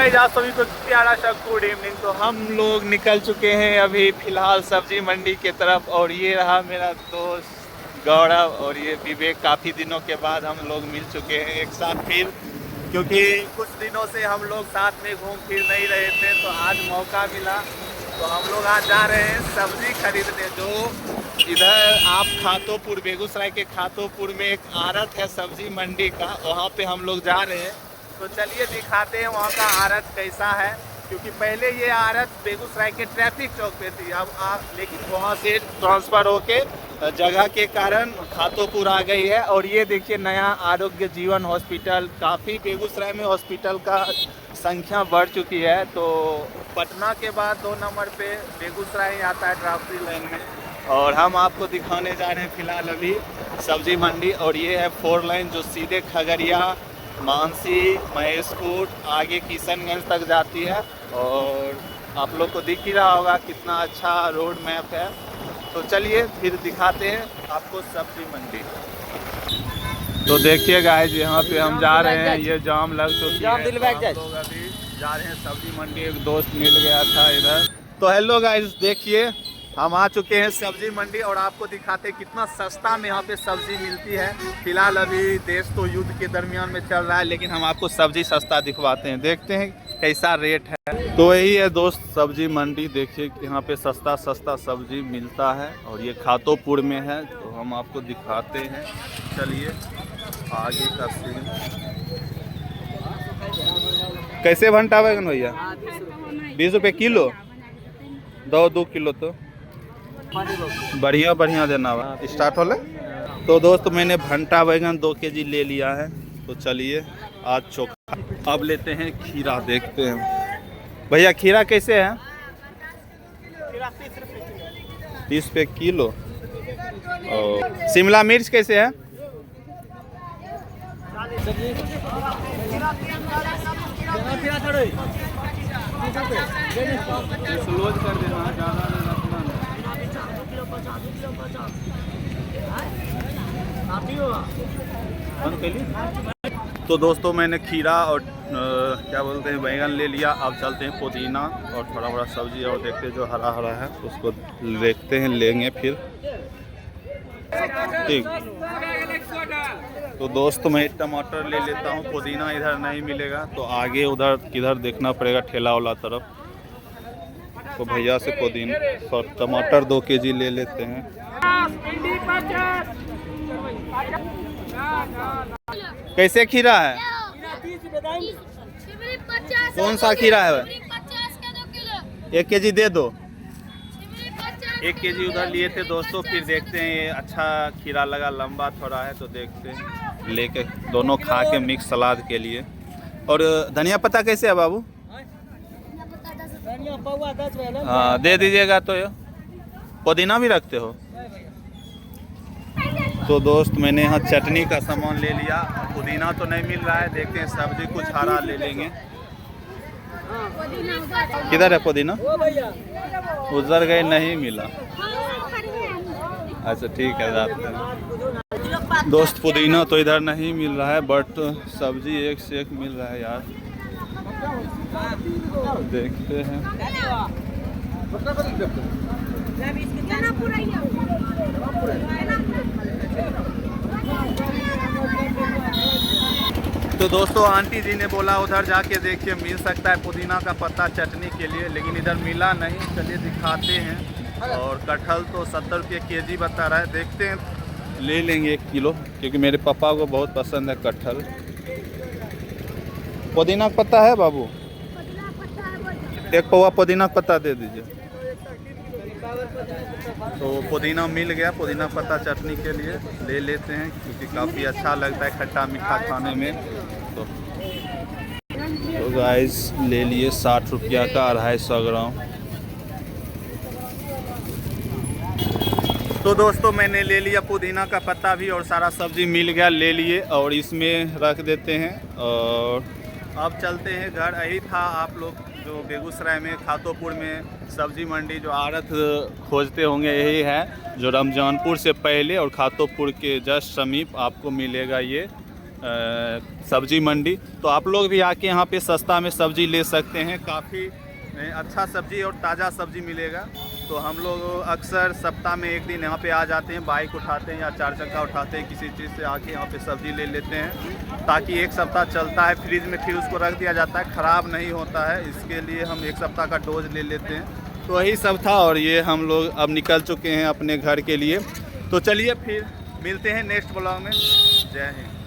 Guys, आप सभी को प्यारा सा गुड इवनिंग। तो हम लोग निकल चुके हैं अभी फिलहाल सब्जी मंडी के तरफ, और ये रहा मेरा दोस्त गौरव और ये विवेक। काफ़ी दिनों के बाद हम लोग मिल चुके हैं एक साथ फिर, क्योंकि कुछ दिनों से हम लोग साथ में घूम फिर नहीं रहे थे, तो आज मौका मिला। तो हम लोग आज जा रहे हैं सब्जी खरीदने। जो इधर आप खातोपुर, बेगूसराय के खातोपुर में एक आड़त है सब्जी मंडी का, वहाँ पे हम लोग जा रहे हैं। तो चलिए दिखाते हैं वहाँ का आड़त कैसा है, क्योंकि पहले ये आड़त बेगूसराय के ट्रैफिक चौक पे थी। अब लेकिन वहाँ से ट्रांसफ़र होके जगह के कारण खातोपुर आ गई है। और ये देखिए नया आरोग्य जीवन हॉस्पिटल, काफ़ी बेगूसराय में हॉस्पिटल का संख्या बढ़ चुकी है। तो पटना के बाद 2 नंबर पे बेगूसराय आता है ड्राफ्टी लाइन में। और हम आपको दिखाने जा रहे हैं फिलहाल अभी सब्जी मंडी, और ये है 4 लाइन जो सीधे खगड़िया, मानसी, महेशपुर, आगे किशनगंज तक जाती है। और आप लोग को दिख ही रहा होगा कितना अच्छा रोड मैप है। तो चलिए फिर दिखाते हैं आपको सब्जी मंडी। तो देखिए गाइस, यहाँ पे हम जा रहे हैं, ये जाम लग चुकी है। तो हम लोग अभी जा रहे हैं सब्जी मंडी। एक दोस्त मिल गया था इधर। तो हेलो गाइस, देखिए हम आ चुके हैं सब्जी मंडी, और आपको दिखाते हैं कितना सस्ता में यहाँ पे सब्जी मिलती है। फिलहाल अभी देश तो युद्ध के दरमियान में चल रहा है, लेकिन हम आपको सब्जी सस्ता दिखवाते हैं। देखते हैं कैसा रेट है। तो यही है दोस्त सब्जी मंडी। देखिए यहाँ पे सस्ता सस्ता सब्जी मिलता है, और ये खातोपुर में है। तो हम आपको दिखाते हैं, चलिए आगे का सीन। कैसे भंटा बैगन भैया? 20 रुपये किलो। 2 किलो तो बढ़िया बढ़िया देना हुआ स्टार्ट होले। तो दोस्त मैंने भंटा बैगन 2 केजी ले लिया है। तो चलिए आज चोखा। अब लेते हैं खीरा, देखते हैं भैया खीरा कैसे है? 30 रुपये किलो। और शिमला मिर्च कैसे है? 50। तो दोस्तों मैंने खीरा और क्या बोलते हैं बैगन ले लिया। अब चलते हैं पुदीना और थोड़ा बड़ा सब्जी, और देखते हैं जो हरा हरा है उसको देखते हैं, लेंगे फिर। ठीक। तो दोस्त मैं टमाटर ले लेता हूँ, पुदीना इधर नहीं मिलेगा तो आगे उधर किधर देखना पड़ेगा, ठेला वाला तरफ। तो भैया से पुदीना और टमाटर 2 केजी ले लेते हैं। कैसे खीरा है? कौन सा खीरा है? 1 केजी दे दो। 1 केजी उधर लिए थे दोस्तों। फिर देखते हैं, ये अच्छा खीरा लगा, लंबा थोड़ा है, तो देखते हैं लेके दोनों खा के मिक्स सलाद के लिए। और धनिया पत्ता कैसे है बाबू? हाँ दे दीजिएगा। तो ये पुदीना भी रखते हो? तो दोस्त मैंने यहाँ चटनी का सामान ले लिया। पुदीना तो नहीं मिल रहा है, देखते हैं सब्जी कुछ हरा ले लेंगे। किधर है पुदीना? उधर गए, नहीं मिला। अच्छा ठीक है, रात में। दोस्त पुदीना तो इधर नहीं मिल रहा है, बट सब्जी एक से एक मिल रहा है यार। देखते हैं। तो दोस्तों आंटी जी ने बोला उधर जाके देखिए मिल सकता है पुदीना का पत्ता चटनी के लिए, लेकिन इधर मिला नहीं। चलिए दिखाते हैं। और कटहल तो 70 रुपये केजी बता रहा है, देखते हैं ले लेंगे 1 किलो, क्योंकि मेरे पापा को बहुत पसंद है कटहल। पुदीना का पत्ता है बाबू? 1 पौवा पुदीना का पत्ता दे दीजिए। तो पुदीना मिल गया, पुदीना पत्ता चटनी के लिए ले लेते हैं, क्योंकि काफ़ी अच्छा लगता है खट्टा मीठा खाने में। तो गाइस ले लिए 60 रुपया का 250 ग्राम। तो दोस्तों मैंने ले लिया पुदीना का पत्ता भी, और सारा सब्जी मिल गया, ले लिए और इसमें रख देते हैं। और अब चलते हैं घर। यही था आप लोग जो बेगूसराय में खातोपुर में सब्जी मंडी जो आड़त खोजते होंगे, यही है जो रमजानपुर से पहले और खातोपुर के जस्ट समीप आपको मिलेगा ये। सब्जी मंडी। तो आप लोग भी आके यहाँ पे सस्ता में सब्जी ले सकते हैं। काफ़ी अच्छा सब्जी और ताज़ा सब्जी मिलेगा। तो हम लोग अक्सर सप्ताह में एक दिन यहाँ पे आ जाते हैं, बाइक उठाते हैं या 4 चक्का उठाते हैं, किसी चीज़ से आके यहाँ पे सब्जी ले लेते हैं, ताकि एक सप्ताह चलता है फ्रिज में, फिर उसको रख दिया जाता है, ख़राब नहीं होता है। इसके लिए हम एक सप्ताह का डोज ले लेते हैं। तो वही सब था और ये हम लोग अब निकल चुके हैं अपने घर के लिए। तो चलिए फिर मिलते हैं नेक्स्ट ब्लॉग में। जय हिंद।